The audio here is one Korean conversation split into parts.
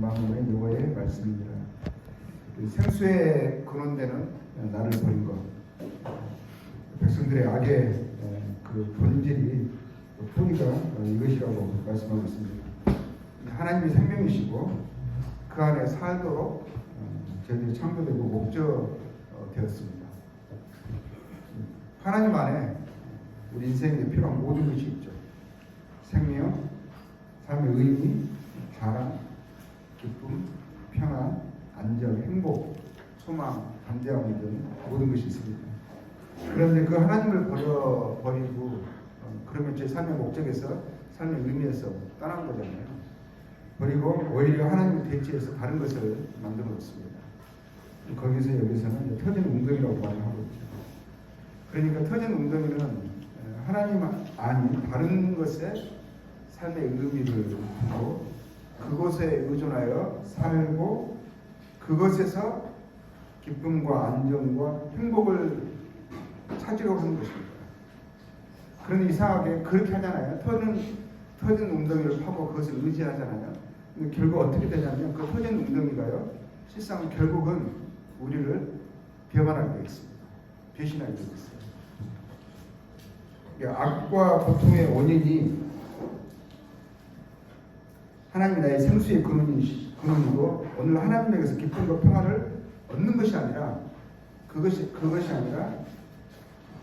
만군의 여호와의 말씀이니라. 생수의 근원되는 나를 버린 것, 백성들의 악의 그 본질이 뿌리가 이것이라고 말씀하고 있습니다. 하나님이 생명이시고 그 안에 살도록 저희들이 창조되고 목적되었습니다. 하나님 안에 우리 인생에 필요한 모든 것이 있죠. 생명, 삶의 의미, 자랑, 기쁨, 평안, 안정, 행복, 소망, 담대함 등 모든 것이 있습니다. 그런데 그 하나님을 버리고 그러면 제 삶의 목적에서 삶의 의미에서 떠난 거잖아요. 그리고 오히려 하나님을 대체해서 다른 것을 만들어 놓습니다. 거기서 여기서는 터진 웅덩이라고 말하고 있죠. 그러니까 터진 웅덩이는 하나님 아닌 다른 것에 삶의 의미를 두고 그것에 의존하여 살고 그것에서 기쁨과 안정과 행복을 찾으려고 하는 것입니다. 그런데 이상하게 그렇게 하잖아요. 터진 웅덩이를 파고 그것을 의지하잖아요. 근데 결국 어떻게 되냐면 그 터진 웅덩이가요, 실상 결국은 우리를 배반하게 되겠습니다. 배신하게 되겠어요. 악과 고통의 원인이 하나님이 나의 생수의 근원이고 오늘 하나님에게서 기쁨과 평안을 얻는 것이 아니라 그것이 아니라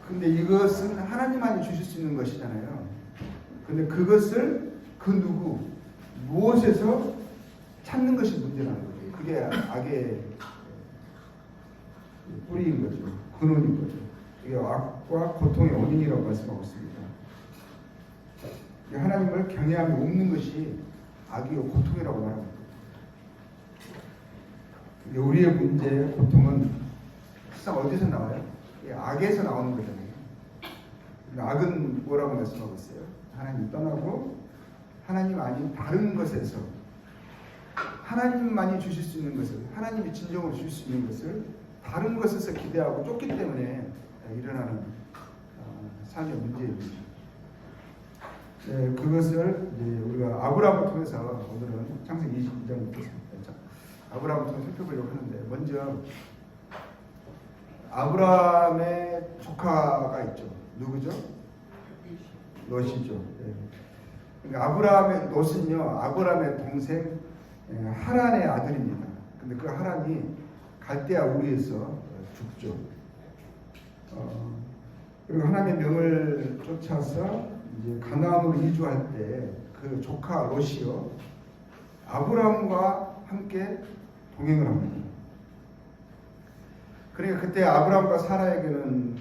근데 이것은 하나님만이 주실 수 있는 것이잖아요. 근데 그것을 무엇에서 찾는 것이 문제라는 거죠. 그게 악의 뿌리인 거죠. 근원인 거죠. 이게 악과 고통의 원인이라고 말씀하고 있습니다. 하나님을 경외함이 없는 것이 악이고 고통이라고 말합니다. 우리의 문제, 고통은 실상 어디서 나와요? 악에서 나오는 거잖아요. 악은 뭐라고 말씀하고 있어요? 하나님 떠나고 하나님 아닌 다른 것에서 하나님만이 주실 수 있는 것을, 하나님이 진정으로 주실 수 있는 것을 다른 것에서 기대하고 쫓기 때문에 일어나는 삶의 문제입니다. 그것을 이제 우리가 아브라함을 통해서 오늘은 창세기 22장부터 아브라함을 통해서 살펴보려고 하는데, 먼저 아브라함의 조카가 있죠. 누구죠? 롯이죠. 그러니까 롯은요, 아브라함의 동생 하란의 아들입니다. 근데 그 하란이 갈대아 우리에서 죽죠. 그리고 하나님의 명을 쫓아서 이제 가나안으로 이주할 때 그 조카 롯이요, 아브라함과 함께 동행을 합니다. 그러니까 그때 아브라함과 사라에게는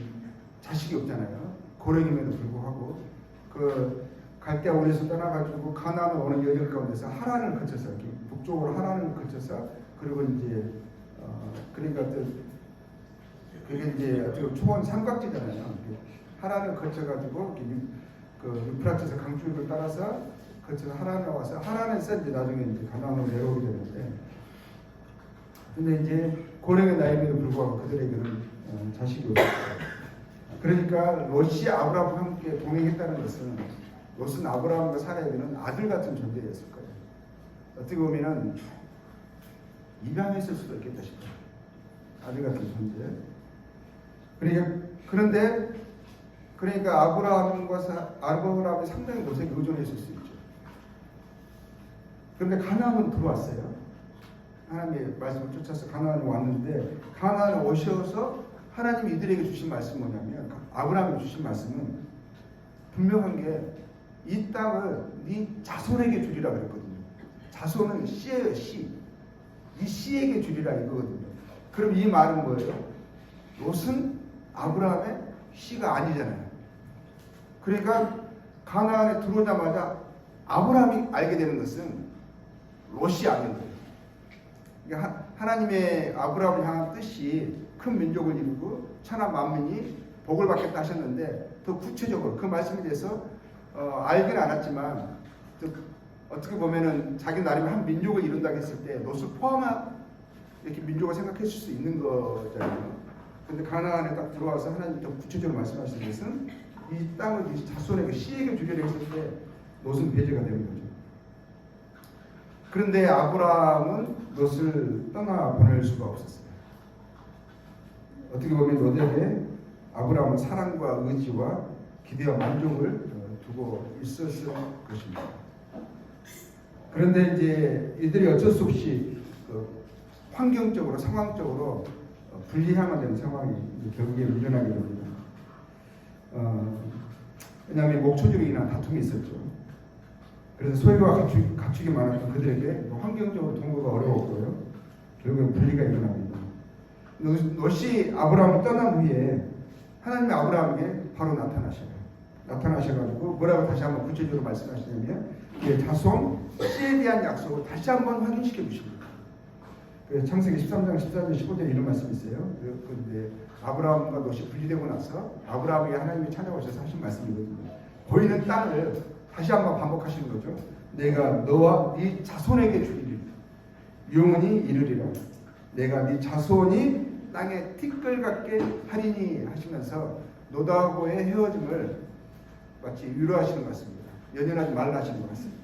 자식이 없잖아요. 고령임에도 불구하고 그 갈대아 우리에서 떠나가지고 가나안으로 오는 여정 가운데서 하란을 거쳐서 북쪽으로 하란을 거쳐서 그리고 이제 그러니까 그게 이제 어떻게 초원 삼각지잖아요. 하란을 거쳐가지고 그 유프라테스 강줄을 따라서 거쳐서 하란에 와서 하란에서 이제 나중에 이제 가나안으로 내려오게 되는데, 근데 이제 고령의 나이임에도 불구하고 그들에게는 자식이 없었어요. 그러니까 롯이 아브라함과 함께 동행했다는 것은 롯은 아브라함과 사라에게는 아들 같은 존재였을 거예요. 어떻게 보면은 입양했을 수도 있겠다 싶어요. 아들 같은 존재. 그러니까 아브라함이 상당히 롯에게 의존했을 수 있죠. 그런데 가나안은 들어왔어요. 하나님의 말씀을 쫓아서 가나안에 왔는데, 가나안에 오셔서 하나님이 이들에게 주신 말씀은 뭐냐면, 아브라함이 주신 말씀은 분명한 게 이 땅을 네 자손에게 주리라 그랬거든요. 자손은 씨예요, 씨. 이 씨에게 주리라 이거거든요. 그럼 이 말은 뭐예요? 롯은 아브라함의 씨가 아니잖아요. 그러니까 가나안에 들어오자마자 아브라함이 알게 되는 것은 롯이 아닌 거예요. 그러니까 하나님의 아브라함을 향한 뜻이 큰 민족을 이루고 천하 만민이 복을 받겠다 하셨는데, 더 구체적으로 그 말씀에 대해서 알긴 않았지만 어떻게 보면은 자기 나름의 한 민족을 이룬다고 했을 때 롯을 포함한 이렇게 민족을 생각했을 수 있는 거잖아요. 근데 가나안에 딱 들어와서 하나님이 더 구체적으로 말씀하시는 것은 이 땅을 이 자손에게 씨에게 주려고 했을 때 롯은 배제가 되는 거죠. 그런데 아브라함은 롯을 떠나 보낼 수가 없었어요. 어떻게 보면 롯에게 아브라함은 사랑과 의지와 기대와 만족을 두고 있었을 것입니다. 그런데 이제 이들이 어쩔 수 없이 환경적으로 상황적으로 분리해야만 되는 상황이 결국에 일어나게 됩니다. 왜냐하면 목초지로 인한 다툼이 있었죠. 그래서 소유와 가축이 많았던 그들에게 환경적으로 동거가 어려웠고요. 결국에 분리가 일어납니다. 롯이 아브라함을 떠난 후에 하나님이 아브라함에게 바로 나타나셔가지고 뭐라고 다시 한번 구체적으로 말씀하시냐면 그의 자손 씨에 대한 약속을 다시 한번 확인시켜 주십니다. 그래서 창세기 13장 14절 15절에 이런 말씀이 있어요. 그런데 아브라함과 롯이 분리되고 나서 아브라함에게 하나님이 찾아오셔서 하신 말씀이거든요. 보이는 땅을 다시 한번 반복하시는 거죠. 내가 너와 네 자손에게 주리니 영원히 이르리라. 내가 네 자손이 땅에 티끌 같게 하리니 하시면서 롯하고의 헤어짐을 마치 위로하시는 것 같습니다. 연연하지 말라 하시는 것 같습니다.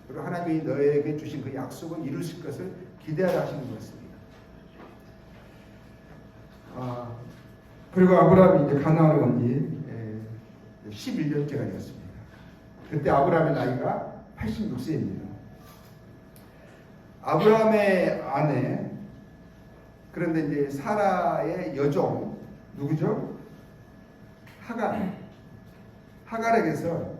그리고 하나님이 너에게 주신 그 약속은 이루실 것을 기대하라 하시는 것 같습니다. 그리고 아브라함이 이제 가나안에 온 지 11년째가 되었습니다. 그때 아브라함의 나이가 86세입니다. 아브라함의 아내, 그런데 이제 사라의 여종 누구죠? 하갈에게서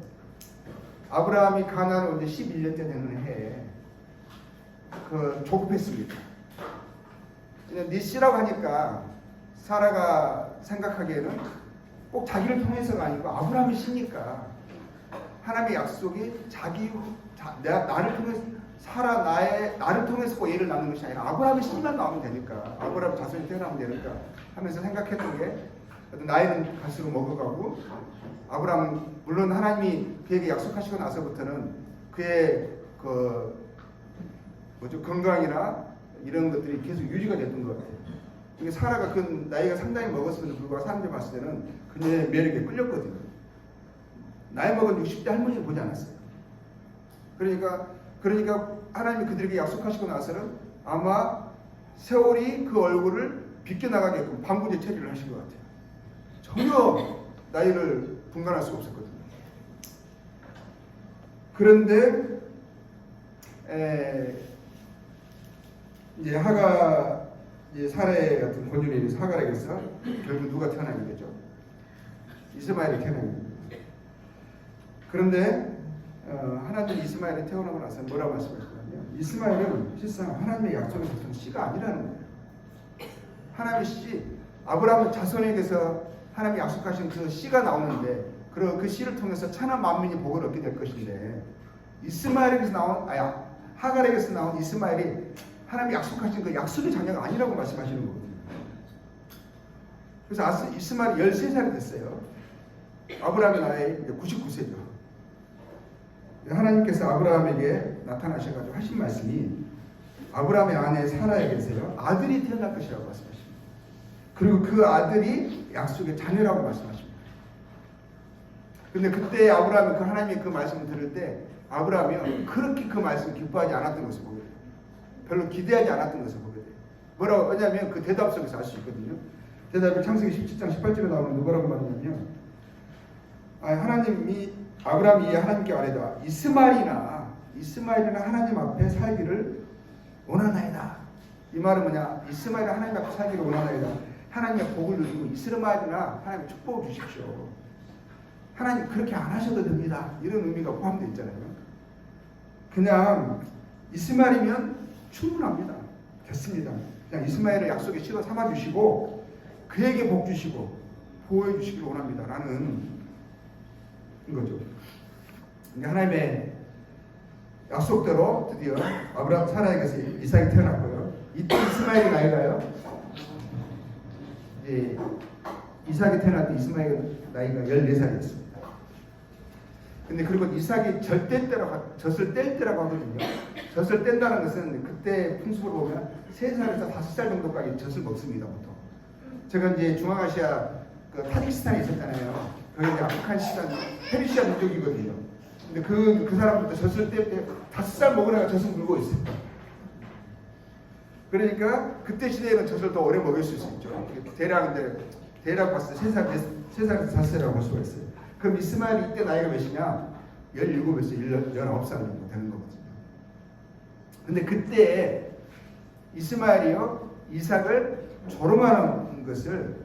아브라함이 가나안에 온 지 11년째 되는 해에 조급했습니다. 네 씨라고 하니까 사라가 생각하기에는 꼭 자기를 통해서가 아니고 아브라함이 씨니까 하나님의 약속이 나를 통해서 나를 통해서 꼭 얘를 낳는 것이 아니라 아브라함의 씨만 나오면 되니까 아브라함 자손이 태어나면 되니까 하면서 생각했던 게 나이는 갈수록 먹어가고 아브라함은 물론 하나님이 그에게 약속하시고 나서부터는 그의 건강이나 이런 것들이 계속 유지가 됐던 것 같아요. 이게 사라가 그 나이가 상당히 먹었음에도 불구하고 사람들이 봤을 때는 그녀의 매력에 끌렸거든요. 나이 먹은 60대 할머니를 보지 않았어요. 그러니까 하나님이 그들에게 약속하시고 나서는 아마 세월이 그 얼굴을 비껴나가게끔 방부제 처리를 하신 것 같아요. 전혀 나이를 분간할 수가 없었거든요. 그런데 이제 사례 같은 권유에 의해서 하갈에게서 결국 누가 태어나게 되죠? 이스마엘이 태어나게 됩니다. 그런데 하나님이 이스마엘이 태어나고 나서 뭐라고 말씀하시냐면 이스마엘은 실상 하나님의 약속에 붙은 씨가 아니라는 거예요. 하나님의 씨, 아브라함 자손에게서 하나님이 약속하신 그 씨가 나오는데 그 씨를 통해서 천하 만민이 복을 얻게 될 것인데 하갈에게서 나온 이스마엘이 하나님이 약속하신 그 약속의 자녀가 아니라고 말씀하시는 거거든요. 그래서 이스마엘이 13살이 됐어요. 아브라함의 나이 99세죠. 하나님께서 아브라함에게 나타나셔가지고 하신 말씀이 아브라함의 아내 사라에게서요 아들이 태어날 것이라고 말씀하십니다. 그리고 그 아들이 약속의 자녀라고 말씀하십니다. 근데 그때 아브라함이 하나님의 그 말씀을 들을 때 아브라함이 그렇게 그 말씀을 기뻐하지 않았던 것을 보게 돼요. 별로 기대하지 않았던 것을 보게 돼요. 왜냐하면 그 대답 속에서 알 수 있거든요. 대답이 창세기 17장 18절에 나오는데 뭐라고 말하냐면 아브라함이 하나님께 말하다 이스마엘이나 하나님 앞에 살기를 원하나이다. 이 말은 뭐냐? 이스마엘이나 하나님 앞에 살기를 원하나이다. 하나님의 복을 누리고 이스마엘이나 하나님의 축복을 주십시오. 하나님 그렇게 안 하셔도 됩니다. 이런 의미가 포함되어 있잖아요. 그냥 이스마엘이면 충분합니다. 됐습니다. 그냥 이스마엘을 약속의 씨로 삼아주시고 그에게 복 주시고 보호해 주시기를 원합니다. 라는 거죠. 하나님의 약속대로 드디어 아브라함 사라에게서 이삭이 태어났고요. 이때 이스마엘의 나이가요. 이제 이삭이 태어날 때 이스마엘의 나이가 14살이었습니다. 근데 그리고 이삭이 젖을 뗄 때라고 하거든요. 젖을 뗀다는 것은 그때 풍습을 보면 3살에서 5살 정도까지 젖을 먹습니다, 보통. 제가 이제 중앙아시아 타지키스탄에 있었잖아요. 거기 이제 아프가니스탄 페르시아 민족이거든요. 근데 그 사람부터 젖을 때 5살 먹은 애가 젖을 물고 있어요. 그러니까 그때 시대에는 젖을 더 오래 먹일 수 있죠. 대략 봤을 때 3살에서 5살이라고 볼 수가 있어요. 그럼 이스마엘이 이때 나이가 몇이냐? 17에서 19살 정도 되는 거거든요. 근데 그때 이스마엘이요, 이삭을 조롱하는 것을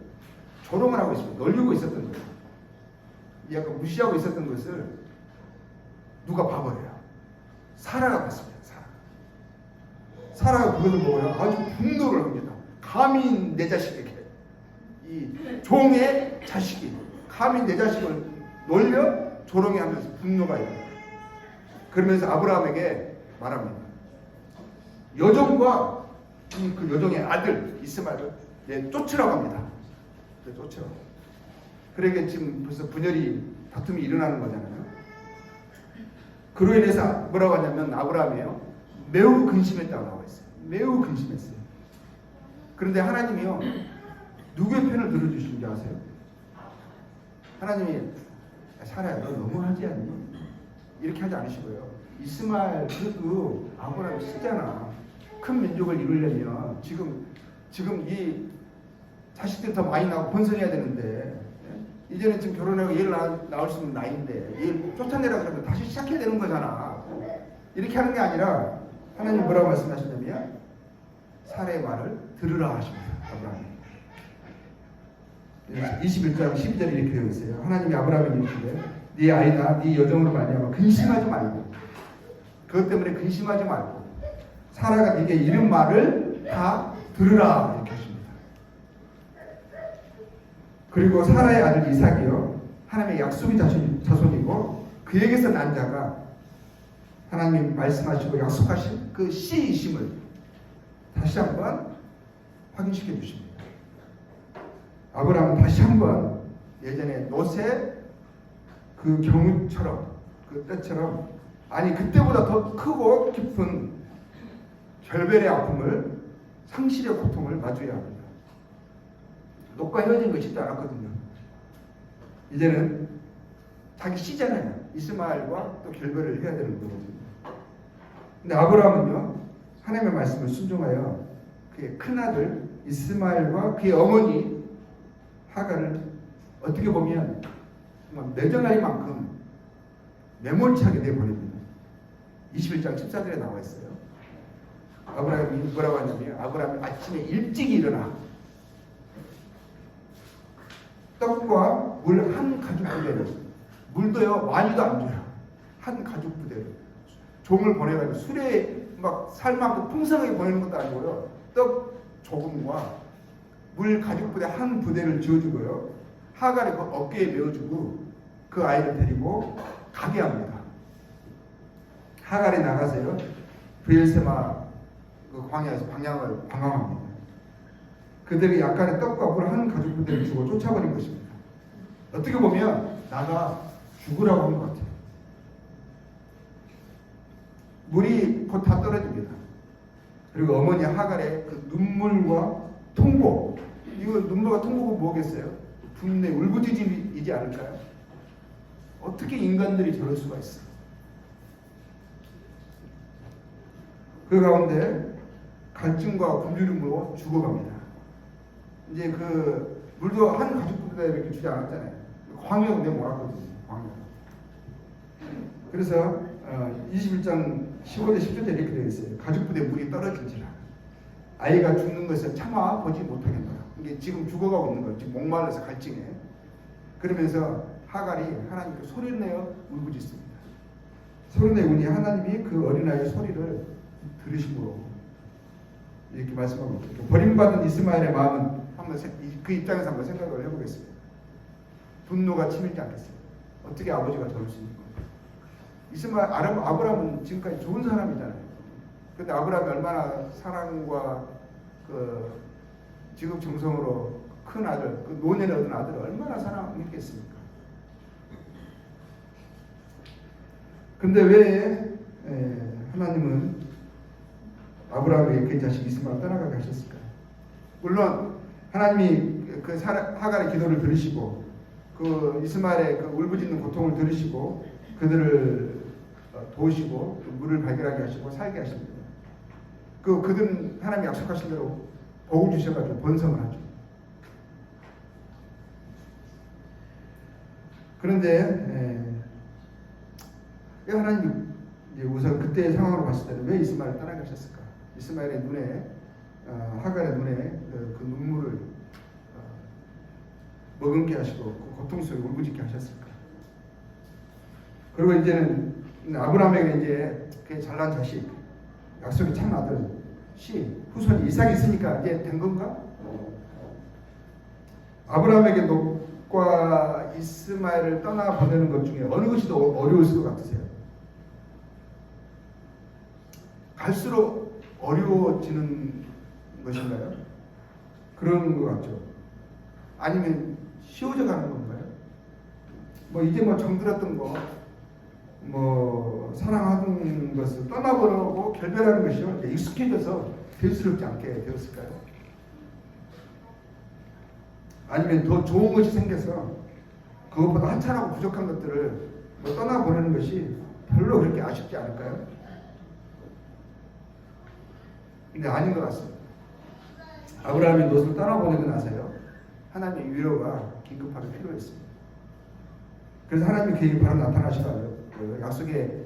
조롱을 하고 있습니다. 놀리고 있었던 거예요. 약간 무시하고 있었던 것을 누가 봐버려요. 사라가 봤습니다. 사라가 그것을 보고요, 아주 분노를 합니다. 감히 내 자식에게, 이 종의 자식이 감히 내 자식을 놀려 조롱해 하면서 분노가 일어나요. 그러면서 아브라함에게 말합니다. 여종과 그 여종의 아들 이스마엘을 쫓으라고 합니다. 쫓으라고. 그러니까 지금 벌써 분열이, 다툼이 일어나는 거잖아요. 그로 인해서 뭐라고 하냐면 아브라함이요, 매우 근심했다고 나와 있어요. 매우 근심했어요. 그런데 하나님이요, 누구의 편을 들어주시는지 아세요? 하나님이 사라야, 너 너무하지 않니? 이렇게 하지 않으시고요, 이스마엘 그래도 아브라함이 쓰잖아. 큰 민족을 이루려면 지금 이 자식들 더 많이 나고 번성해야 되는데, 이제는 지금 결혼하고 얘를 낳을 수 있는 나이인데 얘를 쫓아내라 그러면 다시 시작해야 되는 거잖아. 이렇게 하는 게 아니라 하나님 뭐라고 말씀하시냐면 사라의 말을 들으라 하십니다. 아브라함이 21장 12절에 이렇게 되어 있어요. 하나님이 아브라함에게 이르시되 네 아이나 네 여종으로 말미암아 근심하지 말고, 그것 때문에 근심하지 말고 사라가 네게 이른 말을 다 들으라 이렇게 하십니다. 그리고 사라의 아들 이삭이요, 하나님의 약속의 자손이고 그에게서 난 자가 하나님 말씀하시고 약속하신 그 씨이심을 다시 한번 확인시켜 주십니다. 아브라함은 다시 한번 예전에 노새 그 경우처럼, 그 때처럼, 아니 그때보다 더 크고 깊은 결별의 아픔을, 상실의 고통을 마주해야 합니다. 녹과 헤어진 거 쉽지 않았거든요. 이제는 자기 씨잖아요. 이스마엘과 또 결별을 해야 되는 거거든요. 근데 아브라함은요, 하나님의 말씀을 순종하여 그의 큰아들 이스마엘과 그의 어머니 하갈을 어떻게 보면 정말 매정할 만큼 매몰차게 내보냅니다. 21장 14절에 나와 있어요. 아브라함이 뭐라고 하냐면, 아브라함이 아침에 일찍 일어나 떡과 물 한 가죽 부대를, 물도요 많이도 안 줘요, 한 가죽 부대를 종을 보내가지고 술에 막 살만큼 풍성하게 보내는 것도 아니고요, 떡 조금과 물 가죽 부대 한 부대를 지어주고요, 하갈의 그 어깨에 메어주고 그 아이를 데리고 가게 합니다. 하갈이 나가서요, 브엘세마 그 광야에서 방향을 방황합니다. 그들이 약간의 떡과 물 한 가죽 부대를 주고 쫓아버린 것입니다. 어떻게 보면 나가 죽으라고 한 것 같아요. 물이 곧 다 떨어집니다. 그리고 어머니 하갈의 그 눈물과 통곡, 이거 눈물과 통곡은 뭐겠어요? 분내 울부짖음이지 않을까요? 어떻게 인간들이 저럴 수가 있어? 그 가운데 갈증과 굶주림으로 죽어갑니다. 이제 그 물도 한 가죽 부대에 이렇게 주지 않았잖아요. 광야가 내가 몰았거든요. 광야. 그래서 21장 15절 10절에 이렇게 되어 있어요. 가죽 부대 물이 떨어질지라 아이가 죽는 것을 참아 보지 못하겠노라. 이게 지금 죽어가고 있는 거예요. 지금 목말라서 갈증해. 그러면서 하갈이 하나님께 소리를 내어 울부짖습니다. 소리 내어 우니 하나님이 그 어린아이의 소리를 들으심으로 이렇게 말씀하고 있습니다. 버림받은 이스마엘의 마음은 한번 그 입장에서 한번 생각을 해보겠습니다. 분노가 치밀지 않겠어요? 어떻게 아버지가 저럴 수 있는 거예요? 아브라함은 지금까지 좋은 사람이잖아요. 근데 아브라함이 얼마나 사랑과 그 지극정성으로 큰 아들, 그 노년에 얻은 아들을 얼마나 사랑했겠습니까? 근데 왜 하나님은 아브라함에게 그 자식 이스마엘 떠나가게 하셨을까요? 물론 하나님이 그 하갈의 기도를 들으시고 그 이스마엘의 그 울부짖는 고통을 들으시고 그들을 도우시고 물을 발견하게 하시고 살게 하십니다. 그들은 하나님이 약속하신 대로 복을 주셔가지고 번성을 하죠. 그런데 하나님이 우선 그때의 상황으로 봤을 때는 왜 이스마엘을 떠나게 하셨을까? 이스마엘의 눈에 하갈의 눈에 그 눈물을 머금게 하시고 그 고통 속에 울부짖게 하셨을까? 그리고 이제는 아브라함에게 이제 그 잘난 자식, 약속이 참 아들, 후손이 이삭이 있으니까 이제 된 건가? 아브라함에게 롯과 이스마엘을 떠나 보내는 것 중에 어느 것이 더 어려웠을 것 같으세요? 갈수록 어려워지는 것인가요? 그런 것 같죠. 아니면 쉬워져 가는 건가요? 이제 정들었던 거, 사랑하던 것을 떠나보려고 결별하는 것이요. 익숙해져서 대수롭지 않게 되었을까요? 아니면 더 좋은 것이 생겨서 그것보다 한참하고 부족한 것들을 떠나보내는 것이 별로 그렇게 아쉽지 않을까요? 근데 아닌 것 같습니다. 아브라함이 롯을 떠나보내고 나서요, 하나님의 위로가 긴급하게 필요했습니다. 그래서 하나님의 계획이 바로 나타나시더라고요. 약속의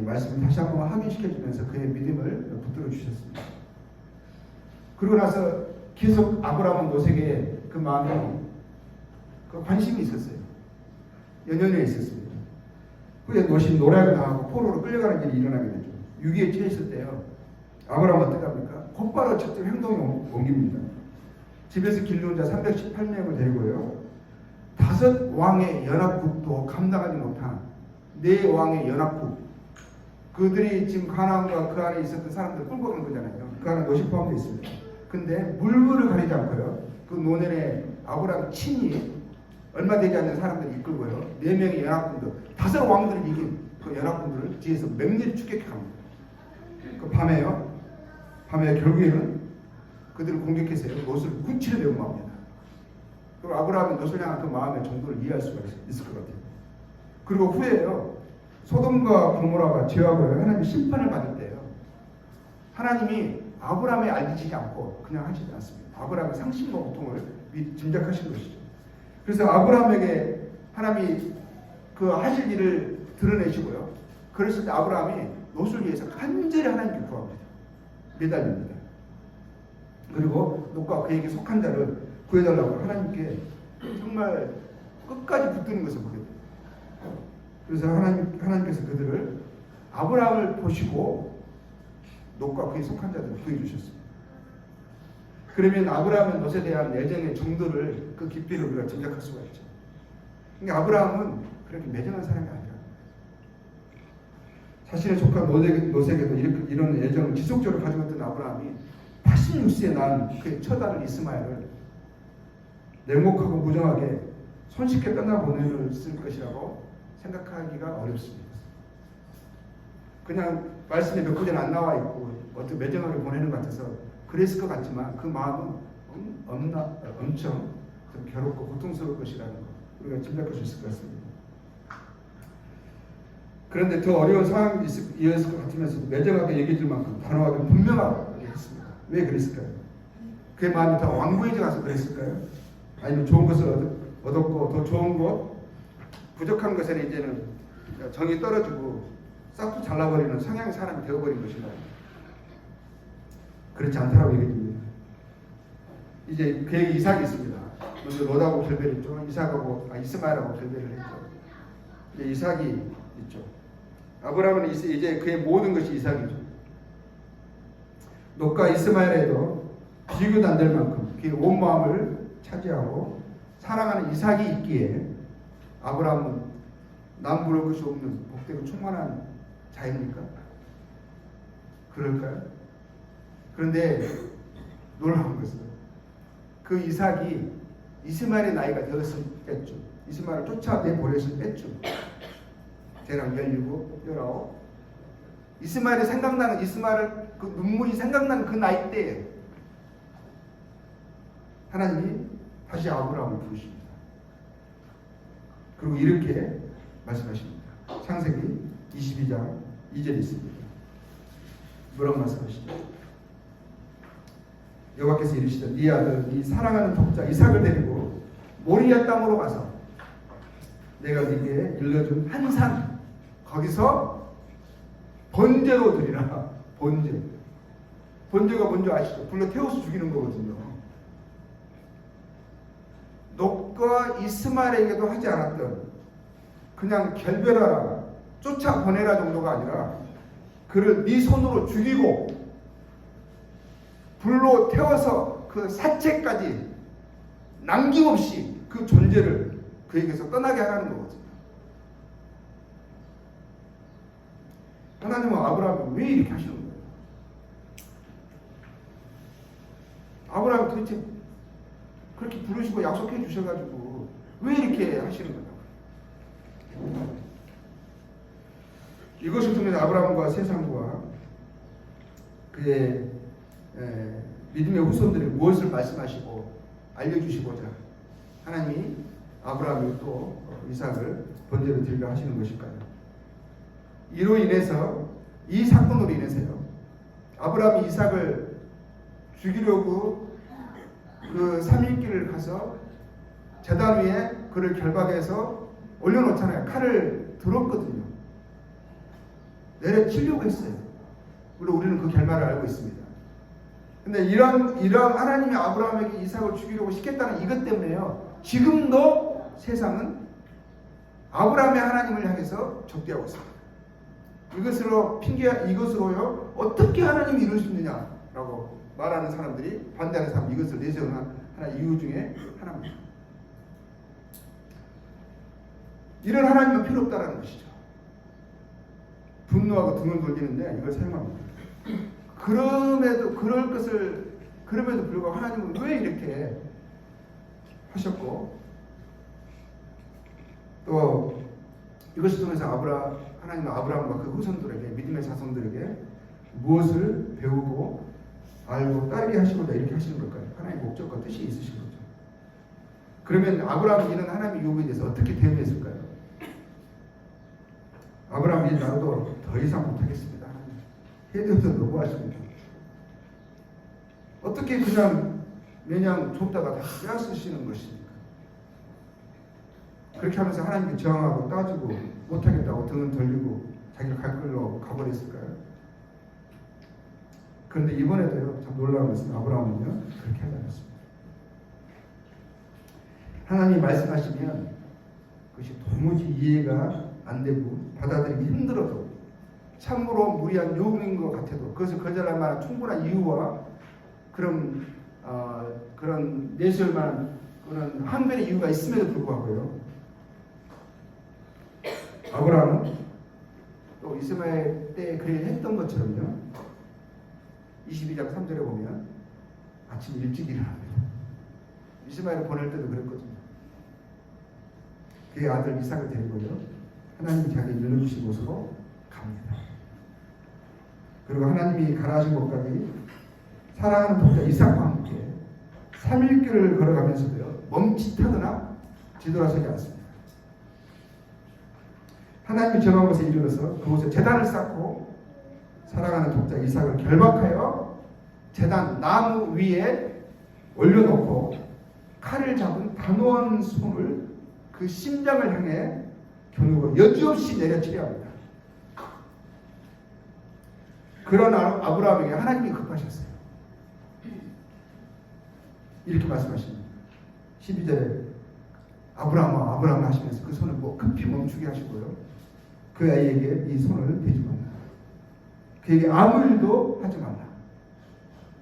말씀을 다시 한번 확인시켜주면서 그의 믿음을 붙들어 주셨습니다. 그러고 나서 계속 아브라함은 롯에게 그 마음에 그 관심이 있었어요. 연연해 있었습니다. 그에 롯이 노략을 당하고 포로로 끌려가는 일이 일어나게 되죠. 유기에 처했을 때요, 아브라함은 어떻게 합니까? 곧바로 직접 행동에 옮깁니다. 집에서 길르는 자 318명을 데리고요, 5 왕의 연합국도 감당하지 못한 4 왕의 연합국, 그들이 지금 가나안과 그 안에 있었던 사람들 끌고 간 거잖아요. 그 안에 롯이 포함되어 있습니다. 근데 물불을 가리지 않고요, 그 노년에 아브라함 친히 얼마 되지 않는 사람들을 이끌고요, 4명의 연합군들, 5 왕들을 이긴 그 연합군들을 뒤에서 맹렬히 추격해 갑니다. 그 밤에 결국에는 그들을 공격해서요, 롯을 군치로 메움합니다. 그리고 아브라함이 롯을 향한 그 마음의 정도를 이해할 수가 있을 것 같아요. 그리고 후에요, 소돔과 고모라가 죄악으로 하나님의 심판을 받을 때요, 하나님이 아브라함에 알리지 않고 그냥 하시지 않습니다. 아브라함의 상심과 고통을 짐작하신 것이죠. 그래서 아브라함에게 하나님이 그 하실 일을 드러내시고요, 그랬을 때 아브라함이 롯을 위해서 간절히 하나님께 구합니다. 매달립니다. 그리고 롯과 그에게 속한 자를 구해달라고 하나님께 정말 끝까지 붙드는 것을 보게 됩니다. 그래서 하나님께서 그들을, 아브라함을 보시고 롯과 그에 속한 자들을 구해주셨습니다. 그러면 아브라함은 롯에 대한 애정의 정도를, 그 깊이를 우리가 짐작할 수가 있죠. 그러니까 아브라함은 그렇게 매정한 사람이 아니라 자신의 조카 롯에게도 이런 애정을 지속적으로 가지고 있던 아브라함이 86세에 낳은 그의 첫 아들 이스마엘을 냉혹하고 무정하게 손쉽게 떠나보냈을 것이라고 생각하기가 어렵습니다. 그냥 말씀에 몇 구절 안 나와 있고 어떻게 매정하게 보내는 것 같아서 그랬을 것 같지만 그 마음은 엄청 좀 괴롭고 고통스러울 것이라는 거 우리가 짐작할 수 있을 것 같습니다. 그런데 더 어려운 상황이 이어질 것 같으면서 매정하게 얘기해줄 만큼 단호하게 분명하게 했습니다. 왜 그랬을까요? 그의 마음이 다 완고해져 가서 그랬을까요? 아니면 좋은 것을 얻었고 더 좋은 것, 부족한 것에는 이제는 정이 떨어지고 싹도 잘라버리는 성향의 사람이 되어버린 것인가요? 그렇지 않다라고 얘기합니다. 이제 그에게 이삭이 있습니다. 먼저 롯하고 결별했죠. 이스마엘하고 결별을 했죠. 이제 이삭이 있죠. 아브라함은 이제 그의 모든 것이 이삭이죠. 롯과 이스마엘에도 비교도 안 될 만큼 그의 온 마음을 차지하고 사랑하는 이삭이 있기에 아브라함은 남부를 것이 없는 복되고 충만한 자입니까? 그럴까요? 그런데 놀라운 것은 그 이삭이 이스마엘의 나이가 되었을 때쯤, 이스마엘을 쫓아내보냈을 때쯤, 대략 17, 19, 이스마엘이 생각나는, 이스마엘 그 눈물이 생각나는 그 나이 때에 하나님이 다시 아브라함을 부르십니다. 그리고 이렇게 말씀하십니다. 창세기 22장 2절이 있습니다. 뭐라고 말씀하시죠? 여호와께서 이르시되 네 아들 네 사랑하는 독자 이삭을 데리고 모리아 땅으로 가서 내가 네게 일러준 한 산 거기서 번제로 드리라. 번제가 뭔지 아시죠? 불러 태워서 죽이는 거거든요. 놋과 이스마엘에게도 하지 않았던 그냥 결별하라 쫓아보내라 정도가 아니라 그를 네 손으로 죽이고 불로 태워서 그 사체까지 남김없이 그 존재를 그에게서 떠나게 하라는 거거든요. 하나님은 아브라함을 왜 이렇게 하시는 거예요? 아브라함 도대체 그렇게 부르시고 약속해 주셔가지고 왜 이렇게 하시는 거냐고. 이것을 통해서 아브라함과 세상과 그의 믿음의 후손들이 무엇을 말씀하시고 알려주시고자 하나님이 아브라함이 또 이삭을 번제로 드리려 하시는 것일까요? 이로 인해서 이 사건으로 인해서요 아브라함이 이삭을 죽이려고 그 3일길을 가서 제단 위에 그를 결박해서 올려놓잖아요. 칼을 들었거든요. 내려치려고 했어요. 그리고 우리는 그 결말을 알고 있습니다. 근데 이런 하나님이 아브라함에게 이삭을 죽이려고 시켰다는 이것 때문에요. 지금도 세상은 아브라함의 하나님을 향해서 적대하고 있습니다. 이것으로요 어떻게 하나님이 이룰 수 있느냐라고 말하는 사람들이 반대하는 사람 이것을 내세우는 하나 이유 중에 하나입니다. 이런 하나님은 필요 없다라는 것이죠. 분노하고 등을 돌리는데 이걸 사용합니다. 그럼에도 불구하고 하나님은 왜 이렇게 하셨고 또 이것을 통해서 하나님은 아브라함과 그 후손들에게 믿음의 자손들에게 무엇을 배우고 알고 따르게 하시고자 이렇게 하시는 걸까요? 하나님의 목적과 뜻이 있으신 거죠. 그러면 아브라함이 이런 하나님의 요구에 대해서 어떻게 대응했을까요? 아브라함이 나도 더 이상 못하겠습니다. 해도 너무하십니다. 어떻게 그냥 매냥 좁다가 다 빼앗으시는 것입니까? 그렇게 하면서 하나님께 저항하고 따지고 못하겠다고 등을 돌리고 자기가 갈 길로 가버렸을까요? 그런데 이번에도요 참 놀라운 것은 아브라함은요 그렇게 하지 않았습니다. 하나님이 말씀하시면 그것이 도무지 이해가 안 되고 받아들이기 힘들어도 참으로 무리한 요구인 것 같아도 그것을 거절할 만한 충분한 이유와 그런 내세울 만한 그런 항변의 이유가 있음에도 불구하고요 아브라함은 또 이스마엘 때 그렇게 했던 것처럼요 22장 3절에 보면 아침 일찍 일어납니다. 이스마엘을 보낼 때도 그랬거든요. 그의 아들 이삭을 데리고요 하나님이 자기를 일러주신 곳으로 갑니다. 그리고 하나님이 가라하신 곳까지 사랑하는 독자 이삭과 함께 3일길을 걸어가면서도요 멈칫하거나 뒤돌아서지 않습니다. 하나님이 정한 곳에 이르러서 그곳에 제단을 쌓고 사랑하는 독자 이삭을 결박하여 제단 나무 위에 올려놓고 칼을 잡은 단호한 손을 그 심장을 향해 겨누고 여지없이 내려치려 합니다. 그런 아브라함에게 하나님이 급하셨어요. 이렇게 말씀하십니다. 12절에 아브라함 하시면서 그 손을 급히 멈추게 하시고요. 그 아이에게 이 손을 대지 말라. 그에게 아무 일도 하지 말라.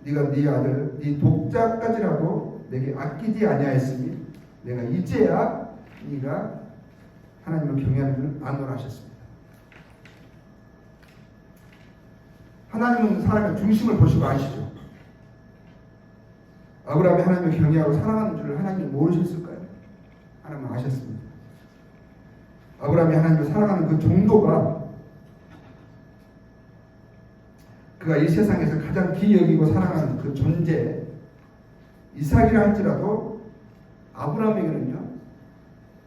네가 네 아들 네 독자까지라도 내게 아끼지 아니하였으니 내가 이제야 네가 하나님을 경외하는 줄 아노라 하셨습니다. 하나님은 사람의 중심을 보시고 아시죠? 아브라함이 하나님을 경외하고 사랑하는 줄을 하나님이 모르셨을까요? 하나님은 아셨습니다. 아브라함이 하나님을 사랑하는 그 정도가 그가 이 세상에서 가장 귀히 여기고 사랑하는 그 존재 이삭이라 할지라도 아브라함에게는요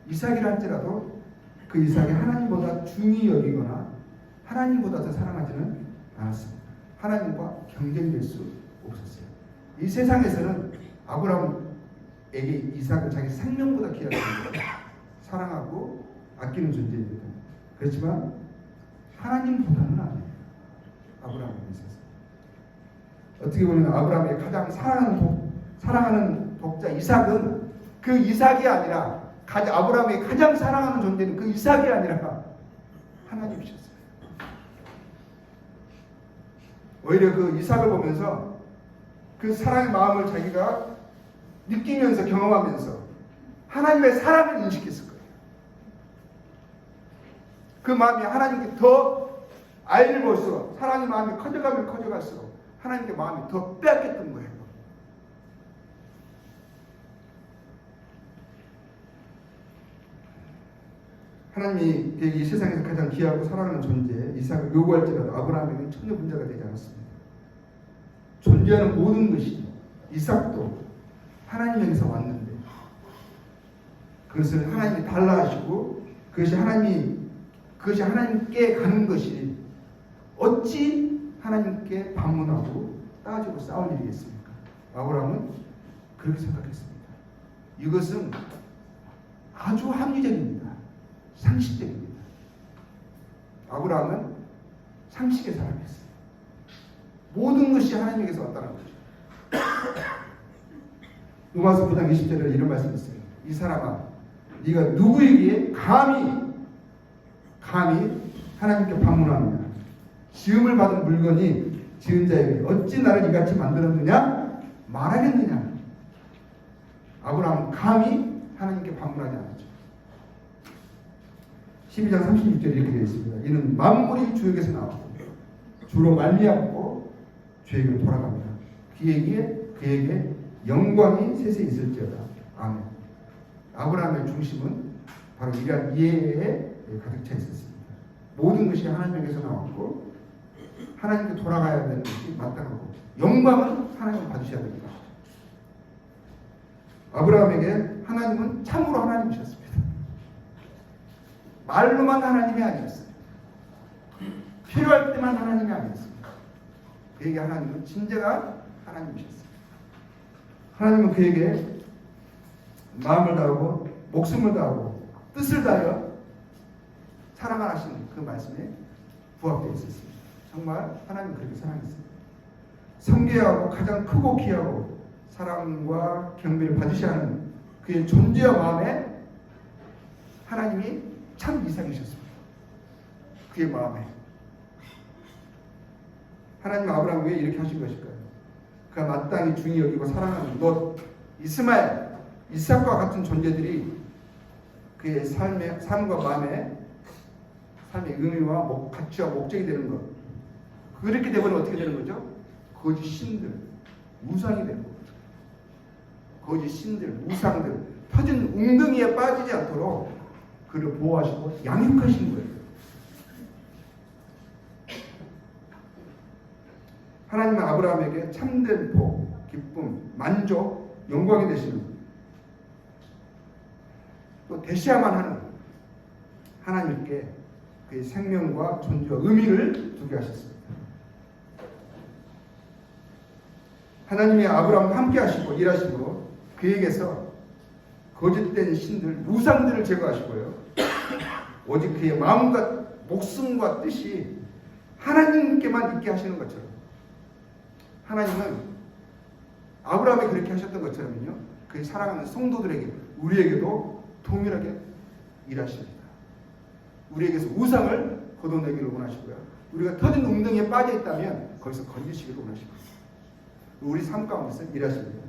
이삭이라 할지라도 그 이삭이 하나님보다 중히 여기거나 하나님보다 더 사랑하지는 않았습니다. 하나님과 경쟁될 수 없었어요. 이 세상에서는 아브라함에게 이삭을 자기 생명보다 귀하게 사랑하고 아끼는 존재입니다. 그렇지만 하나님보다는 아니에요. 아브라함에 있어서. 어떻게 보면 아브라함의 가장 사랑하는 독자 이삭은 그 이삭이 아니라 아브라함이 가장 사랑하는 존재는 그 이삭이 아니라 하나님이셨어요. 오히려 그 이삭을 보면서 그 사랑의 마음을 자기가 느끼면서 경험하면서 하나님의 사랑을 인식했을 거예요. 그 마음이 하나님께 더 알게 볼수록 사랑의 마음이 커져가면 커져갈수록 하나님께 마음이 더 빼앗겼던 거예요. 하나님이 이 세상에서 가장 귀하고 사랑하는 존재 이삭을 요구할지라도 아브라함에게는 전혀 문제가 되지 않았습니다. 존재하는 모든 것이 이삭도 하나님에게서 왔는데 그것을 하나님이 달라 하시고 그것이 하나님께 가는 것이 어찌 하나님께 방문하고 따지고 싸울 일이겠습니까? 아브라함은 그렇게 생각했습니다. 이것은 아주 합리적입니다. 상식적입니다. 아브라함은 상식의 사람이었어요. 모든 것이 하나님에게서 왔다는 거죠. 로마서 9장 20절에 이런 말씀이 있어요. 이 사람아, 네가 누구에게 감히 하나님께 방문하느냐? 지음을 받은 물건이 지은 자에게 어찌 나를 이같이 만들었느냐? 말하겠느냐? 아브라함은 감히 하나님께 방문하지 않았죠. 12장 36절에 이렇게 되어 있습니다. 이는 만물이 주에게서 나왔고 주로 말미암고 주에게로 돌아갑니다. 그에게 영광이 세세 있을지어다. 아멘. 아브라함의 중심은 바로 이러한 이해에 가득 차 있었습니다. 모든 것이 하나님에게서 나왔고 하나님께 돌아가야 되는 것이 마땅하고 영광은 하나님을 받으셔야 되는 것이죠. 아브라함에게 하나님은 참으로 하나님이셨습니다. 말로만 하나님이 아니었어요. 필요할 때만 하나님이 아니었습니다. 그에게 하나님은 진정한 하나님이셨어요. 하나님은 그에게 마음을 다하고 목숨을 다하고 뜻을 다하여 사랑하시는 그 말씀에 부합되어 있었습니다. 정말 하나님은 그렇게 사랑했습니다. 성계하고 가장 크고 귀하고 사랑과 경배를 받으셔야 하는 그의 존재와 마음에 하나님이 참 이상이셨습니다. 그의 마음에 하나님 아브라함 왜 이렇게 하신 것일까요? 그가 마땅히 중히 여기고 사랑하는 롯, 이스마엘, 이삭과 같은 존재들이 그의 삶과 마음에 삶의 의미와 가치와 목적이 되는 것. 그렇게 되면 어떻게 되는 거죠? 거짓 신들, 우상이 되는 거죠. 거짓 신들, 우상들, 터진 웅덩이에 빠지지 않도록 그를 보호하시고 양육하신 거예요. 하나님은 아브라함에게 참된 복, 기쁨, 만족, 영광이 되시는 또 되셔야만 하는 하나님께 그의 생명과 존재와 의미를 두게 하셨습니다. 하나님이 아브라함과 함께 하시고 일하시고 그에게서 거짓된 신들, 우상들을 제거하시고요. 오직 그의 마음과 목숨과 뜻이 하나님께만 있게 하시는 것처럼 하나님은 아브라함이 그렇게 하셨던 것처럼요. 그의 사랑하는 성도들에게 우리에게도 동일하게 일하십니다. 우리에게서 우상을 걷어내기를 원하시고요. 우리가 터진 웅덩이에 빠져 있다면 거기서 건지시기를 원하시고 우리 삶 가운데서 일하십니다.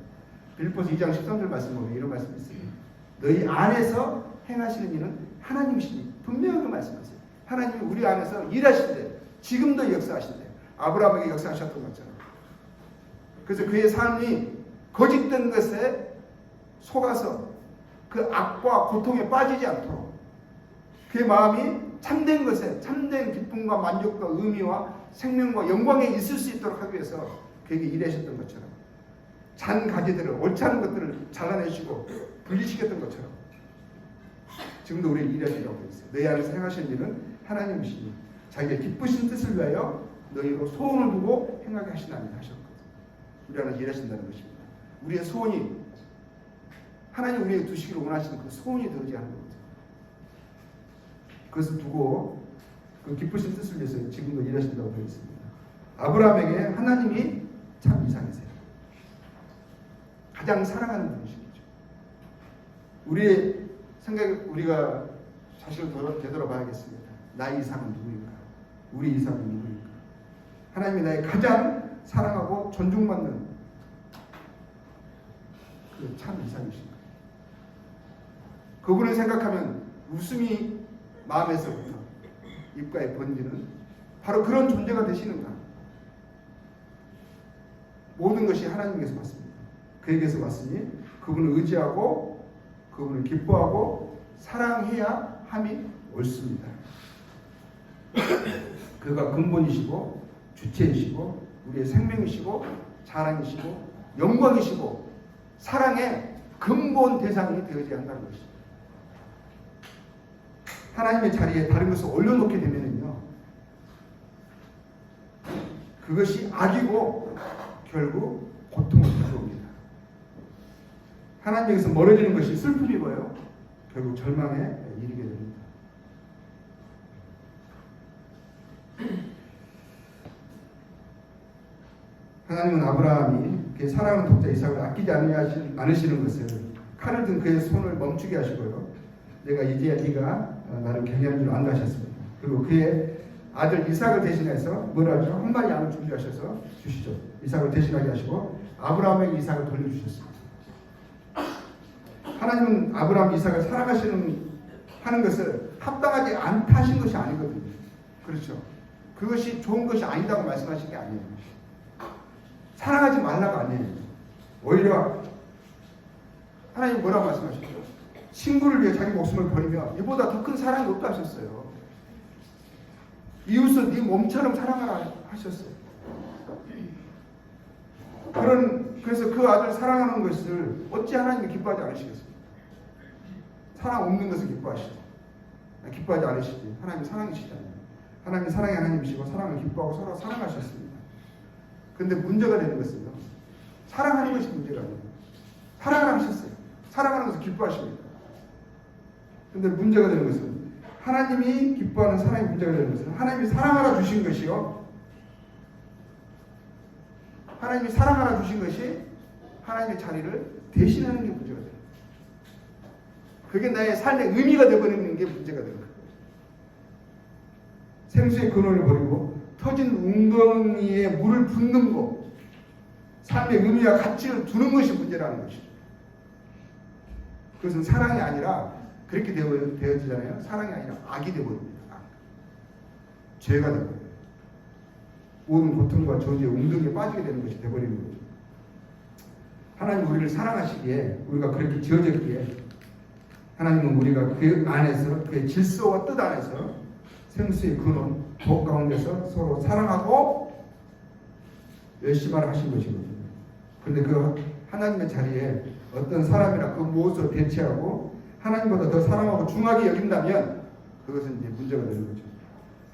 빌립보서 2장 13절 말씀 보면 이런 말씀이 있습니다. 너희 안에서 행하시는 일은 하나님이시니 분명하게 말씀하세요. 하나님이 우리 안에서 일하신대. 지금도 역사하신대. 아브라함에게 역사하셨던 것처럼. 그래서 그의 삶이 거짓된 것에 속아서 그 악과 고통에 빠지지 않도록 그의 마음이 참된 것에 참된 기쁨과 만족과 의미와 생명과 영광에 있을 수 있도록 하기 위해서 그에게 일하셨던 것처럼 잔 가지들을 옳지 않은 것들을 잘라내시고 분리시켰던 것처럼 지금도 우리를 일하시려고 있어요. 너희 안에서 행하시는 일은 하나님이시니 자기의 기쁘신 뜻을 위하여 너희로 소원을 두고 행하게 하시나니 하셨거든. 우리 하나님 일하신다는 것입니다. 우리의 소원이 하나님 우리에게 두시기를 원하시는 그 소원이 되어야 하는 겁니다. 그것을 두고 그 기쁘신 뜻을 위해서 지금도 일하신다고 되어 있습니다. 아브라함에게 하나님이 참 이상이세요. 가장 사랑하는 분이시죠. 우리의 생각에 우리가 자신을 되돌아봐야겠습니다. 나의 이상은 누구인가? 우리 이상은 누구인가? 하나님이 나의 가장 사랑하고 존중받는 그 참 이상이신가? 그분을 생각하면 웃음이 마음에서부터 입가에 번지는 바로 그런 존재가 되시는가? 모든 것이 하나님께서 왔습니다. 그에게서 왔으니 그분을 의지하고 그분을 기뻐하고 사랑해야 함이 옳습니다. 그가 근본이시고 주체이시고 우리의 생명이시고 자랑이시고 영광이시고 사랑의 근본 대상이 되어야 한다는 것입니다. 하나님의 자리에 다른 것을 올려놓게 되면요, 그것이 악이고 결국 고통을 가져옵니다. 하나님에게서 멀어지는 것이 슬픔이고요, 결국 절망에 이르게 됩니다. 하나님은 아브라함이 그의 사랑하는 독자 이삭을 아끼지 않으시는 것을 칼을 든 그의 손을 멈추게 하시고요, 내가 이제야 네가 나를 경외하는 줄 안다 하셨습니다. 그리고 그의 아들 이삭을 대신해서 뭐라 하죠? 한 마리 양을 준비하셔서 주시죠. 이삭을 대신하게 하시고 아브라함에게 이삭을 돌려주셨습니다. 하나님은 아브라함 이삭을 하는 것을 합당하지 않다 하신 것이 아니거든요. 그렇죠? 그것이 좋은 것이 아니다고 말씀하신 게 아니에요. 사랑하지 말라가 아니에요. 오히려 하나님 뭐라고 말씀하셨죠? 친구를 위해 자기 목숨을 버리며 이보다 더 큰 사랑이 없다 하셨어요. 이웃을 네 몸처럼 사랑하라 하셨어요. 그래서 그 아들 사랑하는 것을 어찌 하나님이 기뻐하지 않으시겠습니까? 사랑 없는 것을 기뻐하시죠. 기뻐하지 않으시지. 하나님이 사랑이시잖아요. 하나님이 사랑의 하나님이시고 사랑을 기뻐하고 서로 사랑하셨습니다. 그런데 문제가 되는 것은요, 사랑하는 것이 문제가 아니에요. 사랑을 하셨어요. 사랑하는 것을 기뻐하십니다. 그런데 문제가 되는 것은 하나님이 기뻐하는 사랑이 문제가 되는 것은 하나님이 사랑하라 주신 것이요, 하나님이 사랑하라 주신 것이 하나님의 자리를 대신하는 게 문제가 돼요. 그게 나의 삶의 의미가 되어버리는 게 문제가 되는 거예요. 생수의 근원을 버리고 터진 웅덩이에 물을 붓는 것, 삶의 의미와 가치를 두는 것이 문제라는 것이죠. 그것은 사랑이 아니라 그렇게 되어지잖아요. 사랑이 아니라 악이 되어버립니다. 악. 죄가 되어버려요. 모든 고통과 저주의 웅덩이에 빠지게 되는 것이 되어버리는 거죠. 하나님 우리를 사랑하시기에, 우리가 그렇게 지어졌기에 하나님은 우리가 그 안에서, 그의 질서와 뜻 안에서 생수의 근원, 복 가운데서 서로 사랑하고 열심하라 하신 것이거든요. 그런데 그 하나님의 자리에 어떤 사람이나 그 무엇으로 대체하고 하나님보다 더 사랑하고 중하게 여긴다면 그것은 이제 문제가 되는 거죠.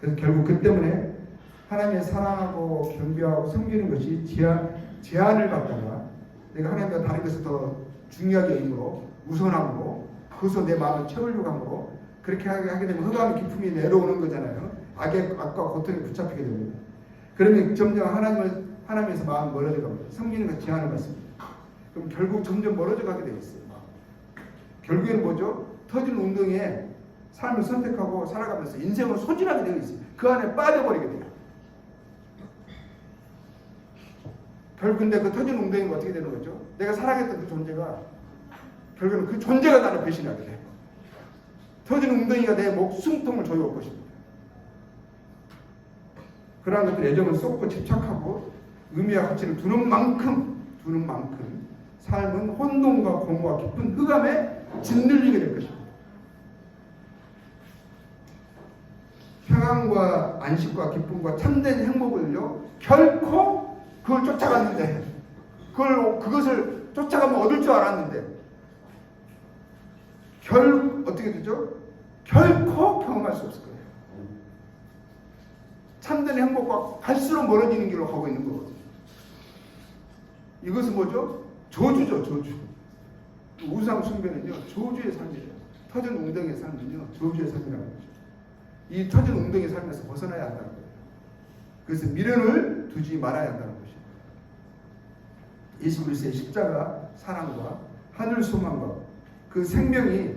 그래서 결국 그 때문에 하나님의 사랑하고 경배하고 섬기는 것이 제한을 받다가 내가 하나님과 다른 것을 더 중요하게 여김으로 우선함으로 그것으로 내 마음을 채우려고 함으로 그렇게 하게 되면 흑암의 기품이 내려오는 거잖아요. 악과 고통에 붙잡히게 됩니다. 그러면 점점 하나님에서 마음 멀어져 갑니다. 섬기는 것이 제한을 받습니다. 그럼 결국 점점 멀어져 가게 되어 있어요. 결국에는 뭐죠? 터진 웅덩이에 삶을 선택하고 살아가면서 인생을 소진하게 되어 있어요. 그 안에 빠져버리게 돼요. 결국 근데 그 터진 웅덩이가 어떻게 되는 거죠? 내가 사랑했던 그 존재가 결국은 그 존재가 나를 배신하게 돼요. 터진 웅덩이가 내 목숨통을 조여올 것입니다. 그러한 것들 애정을 쏟고 집착하고 의미와 가치를 두는 만큼 삶은 혼돈과 공허와 깊은 흑암에 짓눌리게 될 것입니다. 평안과 안식과 기쁨과 참된 행복을요, 결코 그걸 쫓아갔는데, 그것을 쫓아가면 얻을 줄 알았는데, 어떻게 되죠? 결코 경험할 수 없을 거예요. 참된 행복과 갈수록 멀어지는 길로 가고 있는 거거든요. 이것은 뭐죠? 저주죠, 저주. 우상 숭배는요, 저주의 삶이에요. 터진 웅덩이의 삶은요, 저주의 삶이라는 거죠. 이 터진 웅덩이의 삶에서 벗어나야 한다는 거예요. 그래서 미련을 두지 말아야 한다는 것이에요. 예수 그리스도의 십자가 사랑과 하늘 소망과 그 생명이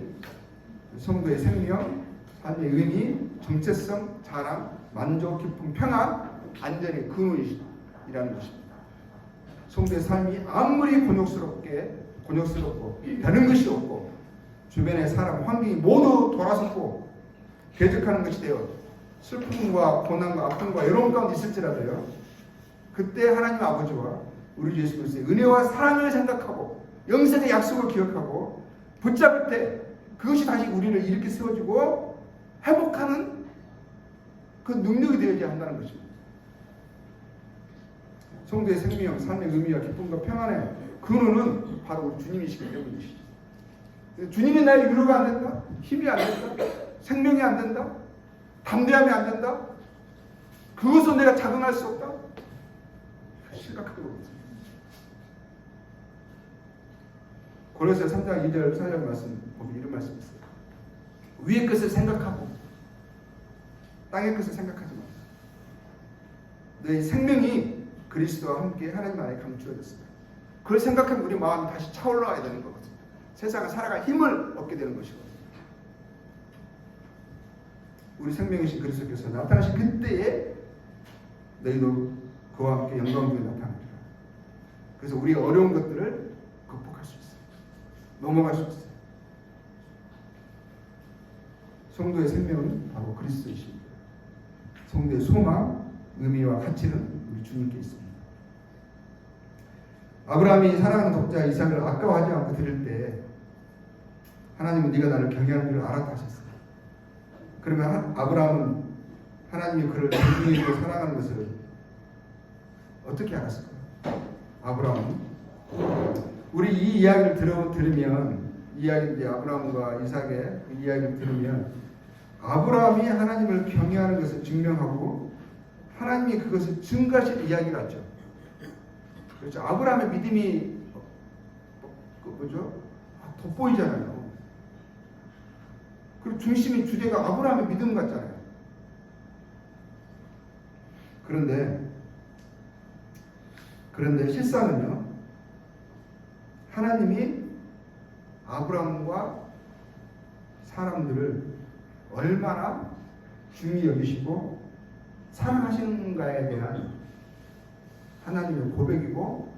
성도의 생명, 삶의 의미, 정체성, 자랑, 만족, 기쁨, 평안, 안전의 근원이라는 것입니다. 성도의 삶이 아무리 곤욕스럽고 되는 것이 없고 주변의 사람, 환경이 모두 돌아섰고 대적하는 것이 되어 슬픔과 고난과 아픔과 외로움 가운데 있을지라도요, 그때 하나님 아버지와 우리 예수 그리스도의 은혜와 사랑을 생각하고 영생의 약속을 기억하고 붙잡을 때 그것이 다시 우리를 일으켜 세워주고 회복하는 그 능력이 되어야 한다는 것입니다. 성도의 생명, 삶의 의미와 기쁨과 평안의 근원은 바로 우리 주님이시기 때문이시죠. 주님이 나의 위로가 안 된다? 힘이 안 된다? 생명이 안 된다? 담대함이 안 된다? 그것은 내가 적응할 수 없다? 심각하게 보겠습니다. 고린도서 3장 2절 4절 말씀 보면 이런 말씀이 있어요. 위의 것을 생각하고 땅의 것을 생각하지 마. 너의 생명이 그리스도와 함께 하나님 안에 감추어졌습니다. 그걸 생각하면 우리 마음이 다시 차올라야 되는 거거든요. 세상을 살아갈 힘을 얻게 되는 것이거든요. 우리 생명이신 그리스도께서 나타나신 그때에 너희도 그와 함께 영광중에 나타납니다. 그래서 우리 어려운 것들을 극복할 수 있어요. 넘어갈 수 있어요. 성도의 생명은 바로 그리스도이십니다. 성도의 소망, 의미와 가치는 우리 주님께 있습니다. 아브라함이 사랑하는 독자 이삭을 아까워하지 않고 드릴 때 하나님은 네가 나를 경외하는 줄 알았다 하셨어요. 그러면 아브라함은 하나님이 그를 존중해주고 사랑하는 것을 어떻게 알았을까요? 아브라함은 우리 이 이야기를 들으면 이야기 아브라함과 이삭의 그 이야기를 들으면 아브라함이 하나님을 경외하는 것을 증명하고 하나님이 그것을 증거하실 이야기 같죠. 그렇죠. 아브라함의 믿음이 돋보이잖아요. 그리고 중심이 주제가 아브라함의 믿음 같잖아요. 그런데 실상은요, 하나님이 아브라함과 사람들을 얼마나 중히 여기시고 사랑하시는가에 대한 하나님의 고백이고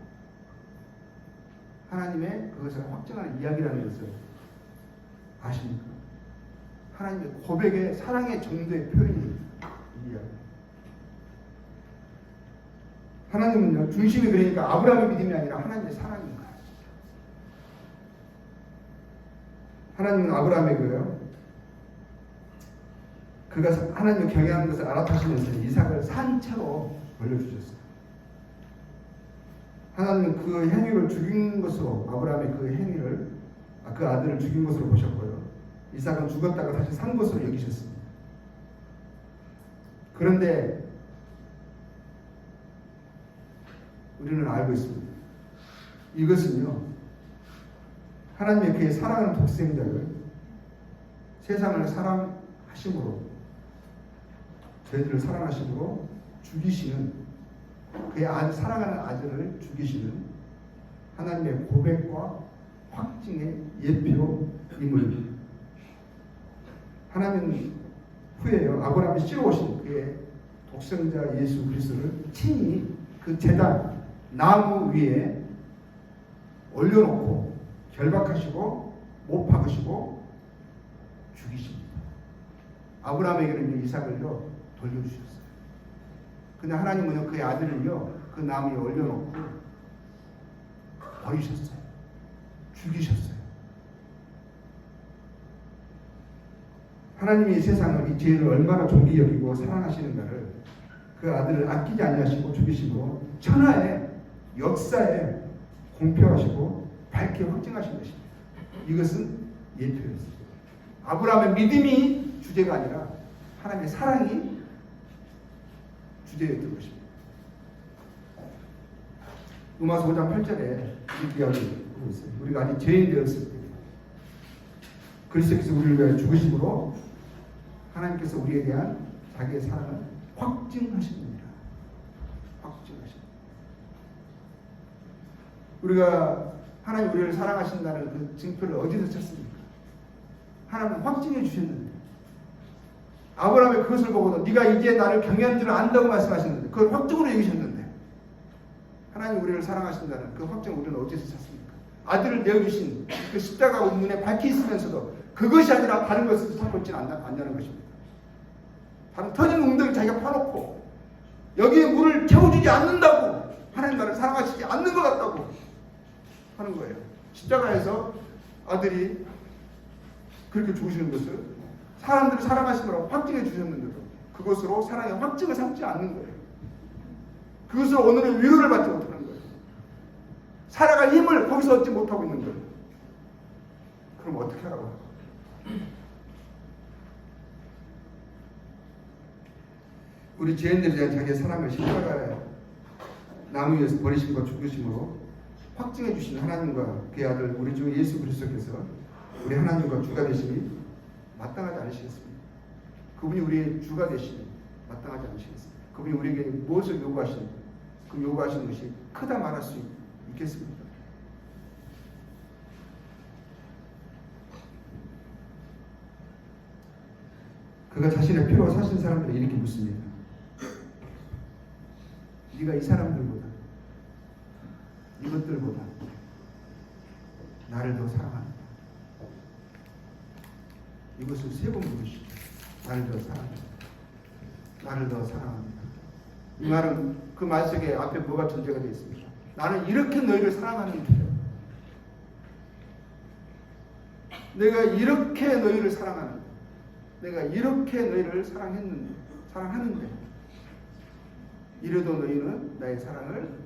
하나님의 그것을 확증하는 이야기라는 것을 아십니까? 하나님의 고백의 사랑의 정도의 표현이 이 이야기. 하나님은요, 중심이 그러니까 아브라함의 믿음이 아니라 하나님의 사랑인 거예요. 하나님은 아브라함의 그가 하나님을 경외하는 것을 알아차시면서 이삭을 산채로 벌려주셨어요. 하나님은 그 행위를 죽인 것으로 아브라함의 그 아들을 죽인 것으로 보셨고요. 이삭은 죽었다가 다시 산 것으로 여기셨습니다. 그런데 우리는 알고 있습니다. 이것은요, 하나님의 그의 사랑하는 독생자를 세상을 사랑하심으로, 저희들을 사랑하심으로 죽이시는, 그의 사랑하는 아들을 죽이시는 하나님의 고백과 확증의 예표임을 하나님 후에요, 아브라함이 씌워오신 그의 독생자 예수 그리스도를 친히 그 제단 나무 위에 올려놓고 결박하시고 못 박으시고 죽이십니다. 아브라함에게는 이삭을요 돌려주셨어요. 근데 하나님은 그의 아들을요 그 나무 위에 올려놓고 버리셨어요. 죽이셨어요. 하나님이 이 세상을, 이 죄를 얼마나 존귀 여기고 사랑하시는가를 그 아들을 아끼지 아니하시고 죽이시고 천하의 역사에 공표하시고 밝게 확증하신 것입니다. 이것은 예표였습니다. 아브라함의 믿음이 주제가 아니라 하나님의 사랑이 주제였던 것입니다. 로마서 5장 8절에 이렇게 이야기하고 있어요. 우리가 아직 죄인 되었을 때 그리스도께서 우리를 위하여 죽으심으로 하나님께서 우리에 대한 자기의 사랑을 확증하십니다. 확증하십니다. 우리가 하나님 우리를 사랑하신다는 그 증표를 어디서 찾습니까? 하나님은 확증해 주셨는데 아브라함이 그것을 보고도 네가 이제 나를 경외하는 줄 안다고 말씀하셨는데 그걸 확증으로 여기셨는데 하나님 우리를 사랑하신다는 그 확증을 우리는 어디서 찾습니까? 아들을 내어주신 그 십자가가 눈에 밝히 있으면서도 그것이 아니라 다른 것을 찾고 있지는 않냐는 것입니다. 다른 터진 웅덩이를 자기가 파놓고 여기에 물을 채워주지 않는다고 하나님 나를 사랑하시지 않는 것 같다고 하는 거예요. 십자가에서 아들이 그렇게 죽으시는 것을 사람들을 사랑하시느라고 확증해 주셨는데도 그것으로 사랑의 확증을 삼지 않는 거예요. 그것으로 오늘의 위로를 받지 못하는 거예요. 살아갈 힘을 거기서 얻지 못하고 있는 거예요. 그럼 어떻게 하라고? 우리 죄인들에 대한 자기의 사랑을 십자가에 나무 위에서 버리심과 죽으심으로 확증해 주신 하나님과 그의 아들 우리 주 예수 그리스도께서 우리 하나님과 주가 되심이 마땅하지 않으시겠습니까? 그분이 우리의 주가 되심이 마땅하지 않으시겠습니까? 그분이 우리에게 무엇을 요구하시는가? 그 요구하시는 것이 크다 말할 수 있겠습니까? 그가 자신의 피로 사신 사람들이 이렇게 묻습니다. 네가 이 사람들보다 이것들보다 나를 더 사랑한다. 이것을 세 번 부르시죠. 나를 더 사랑한다. 나를 더 사랑합니다. 이 말은 그 말 속에 앞에 뭐가 전제가 되어 있습니까? 나는 이렇게 너희를 사랑하는데요. 내가 이렇게 너희를 사랑하는데, 내가 이렇게 너희를 사랑하는데 이래도 너희는 나의 사랑을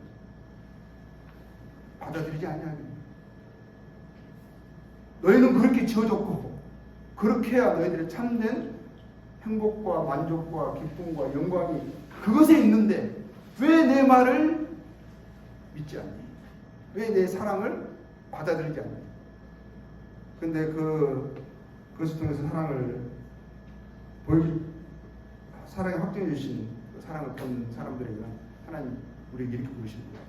받아들이지 않냐면 너희는 그렇게 지어졌고 그렇게 해야 너희들의 참된 행복과 만족과 기쁨과 영광이 그것에 있는데 왜 내 말을 믿지 않니? 왜 내 사랑을 받아들이지 않니? 근데 그것을 통해서 사랑을 확정해 주신 그 사랑을 본 사람들에게는 하나님 우리에게 이렇게 부르십니다.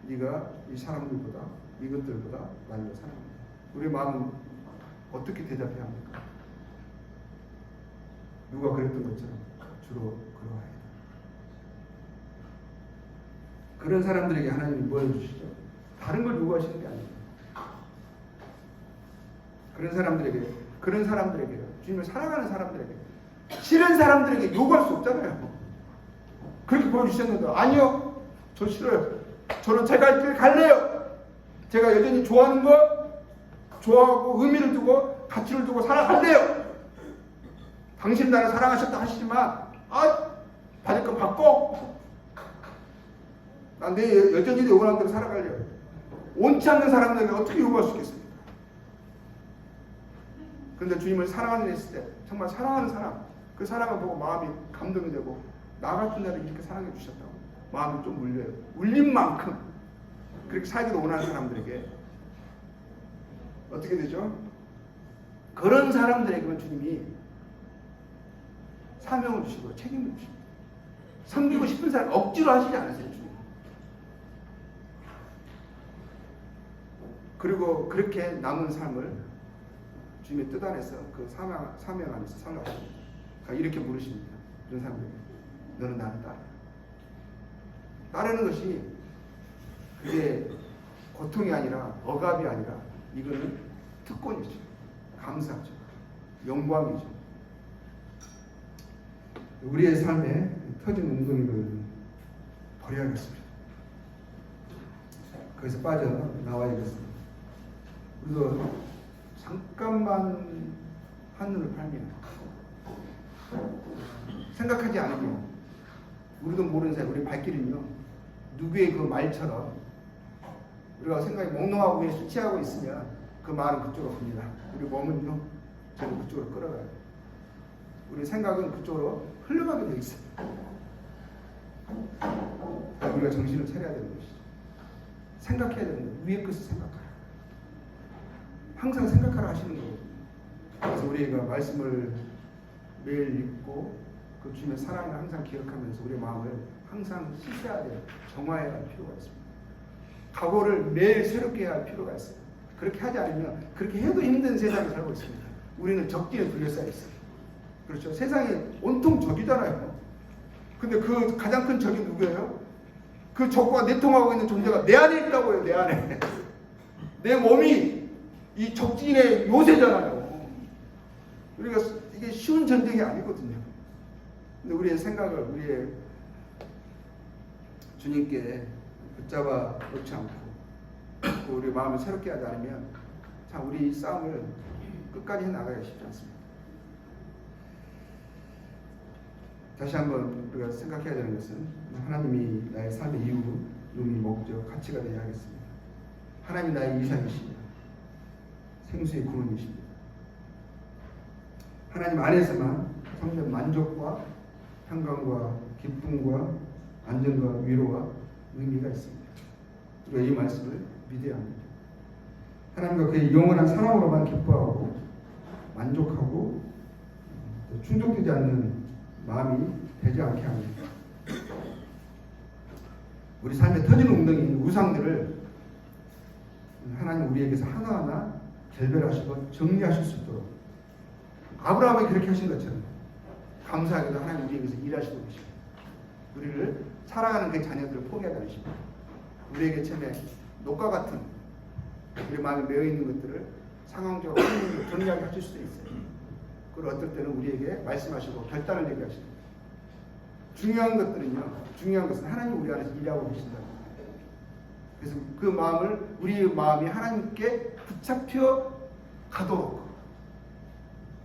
네가 이 사람들보다 이것들보다 나를 더 사랑한다. 우리의 마음은 어떻게 대답해야 합니까? 누가 그랬던 것처럼 주로 그러하이다. 그런 사람들에게 하나님이 뭘 주시죠? 다른 걸 요구하시는 게 아닙니다. 그런 사람들에게 주님을 사랑하는 사람들에게 싫은 사람들에게 요구할 수 없잖아요. 그렇게 보여주셨는데 아니요, 저 싫어요. 저는 제 갈 길 갈래요. 제가 여전히 좋아하는 거 좋아하고 의미를 두고 가치를 두고 살아갈래요. 당신 나를 사랑하셨다 하시지만 받을 건 받고 난 여전히 내 원하는 대로 살아갈래요. 옳지 않는 사람들에게 어떻게 요구할 수 있겠습니까? 그런데 주님을 사랑하는 데 있을 때 정말 사랑하는 사람, 그 사랑을 보고 마음이 감동이 되고 나 같은 자를 이렇게 사랑해 주셨다고 마음이 좀 울려요. 울린 만큼 그렇게 살기도 원하는 사람들에게 어떻게 되죠? 그런 사람들에게만 주님이 사명을 주시고 책임을 주십니다. 섬기고 싶은 사람 억지로 하시지 않으세요, 주님. 그리고 그렇게 남은 삶을 주님의 뜻 안에서 그 사명 안에서 살아갑니다. 이렇게 물으십니다. 그런 사람들에게 너는 나를 따라. 따르는 것이 그게 고통이 아니라 억압이 아니라 이거는 특권이죠. 감사죠. 영광이죠. 우리의 삶에 터진 웅덩이를 버려야겠습니다. 거기서 빠져나와야겠습니다. 우리도 잠깐만 하늘을 팔면 생각하지 않으면 우리도 모르는 사이 우리 발길은요 누구의 그 말처럼 우리가 생각이 몽롱하고 술 취하고 있으면 그 말은 그쪽으로 갑니다. 우리 몸은요 저는 그쪽으로 끌어가요. 우리 생각은 그쪽으로 흘러가게 되어 있어요. 우리가 정신을 차려야 되는 것이죠. 생각해야 되는 거예요. 위의 것을 생각하라. 항상 생각하라 하시는 거예요. 그래서 우리가 말씀을 매일 읽고 그 주님의 사랑을 항상 기억하면서 우리의 마음을 항상 씻어야 돼요. 정화해야 할 필요가 있습니다. 각오를 매일 새롭게 해야 할 필요가 있어요. 그렇게 하지 않으면 그렇게 해도 힘든 세상에 살고 있습니다. 우리는 적기에 둘러싸여 있어요. 그렇죠? 세상이 온통 적이잖아요. 근데 그 가장 큰 적이 누구예요? 그 적과 내통하고 있는 존재가 내 안에 있다고요. 내 안에. 내 몸이 이 적진의 요새잖아요. 우리가 이게 쉬운 전쟁이 아니거든요. 근데 우리의 생각을 우리의 주님께 붙잡아 놓지 않고 우리 마음을 새롭게 하지 않으면 참 우리 이 싸움을 끝까지 해나가기가 쉽지 않습니다. 다시 한번 우리가 생각해야 되는 것은 하나님이 나의 삶의 이유, 의미, 목적, 가치가 되어야 하겠습니다. 하나님이 나의 이상이십니다. 생수의 근원이십니다. 하나님 안에서만 성된 만족과 평강과 기쁨과 안정과 위로와 의미가 있습니다. 우리가 이 말씀을 믿어야 합니다. 하나님과 그의 영원한 사랑으로만 기뻐하고 만족하고 충족되지 않는 마음이 되지 않게 합니다. 우리 삶에 터지는 웅덩이 우상들을 하나님 우리에게서 하나하나 결별하시고 정리하실 수 있도록 아브라함이 그렇게 하신 것처럼 감사하게도 하나님 우리에게서 일하시고 계십니다. 우리를 사랑하는 그 자녀들을 포기하지 않으십니다. 우리에게 처음에 녹과 같은 우리 마음에 매여 있는 것들을 상황적으로 정리하게 하실 수도 있어요. 그리고 어떨 때는 우리에게 말씀하시고 결단을 내게 하십니다. 중요한 것은 하나님 우리 안에서 일하고 계신다. 그래서 그 마음을 우리의 마음이 하나님께 붙잡혀 가도록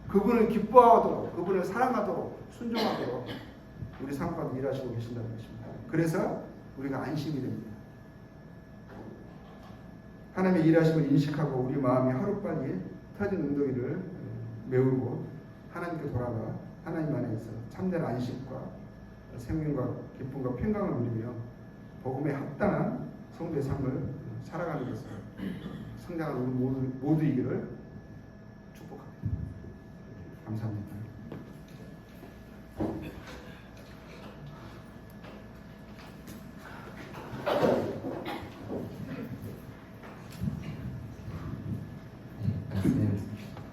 그분을 기뻐하도록 그분을 사랑하도록 순종하도록 우리 삶 가운데 일하시고 계신다는 것입니다. 그래서 우리가 안심이 됩니다. 하나님의 일하심을 인식하고 우리 마음이 하루빨리 터진 웅덩이를 메우고 하나님께 돌아가 하나님 안에서 참된 안식과 생명과 기쁨과 평강을 누리며 복음에 합당한 성도의 삶을 살아가는 것을 성장하는 우리 모두이기를 축복합니다. 감사합니다.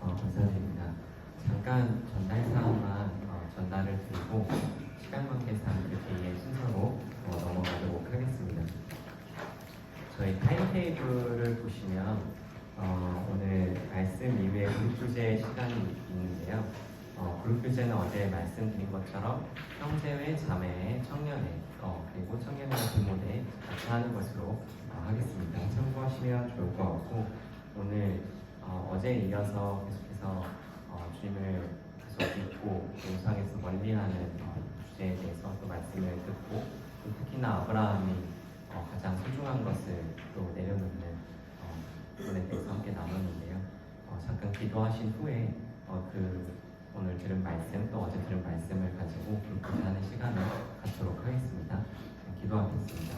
감사드립니다. 잠깐 전달 사항만 전달을 드리고 시간 관계상 그때의 순서로 넘어가도록 하겠습니다. 저희 타임테이블을 보시면 오늘 말씀 이후에 그룹 교제 시간이 있는데요. 그룹 교제는 어제 말씀드린 것처럼 형제회, 자매회, 청년회 그리고 청년회 부모대 같이 하는 것으로 하겠습니다. 참고하시면 좋을 것 같고 오늘 어제에 이어서 계속해서 주님을 계속 믿고 우상에서 멀리하는 주제에 대해서 또 말씀을 듣고 또 특히나 아브라함이 가장 소중한 것을 또 내려놓는 부분에 대해서 함께 나눴는데요. 잠깐 기도하신 후에 오늘 들은 말씀 또 어제 들은 말씀을 가지고 교제하는 시간을 갖도록 하겠습니다. 기도하겠습니다.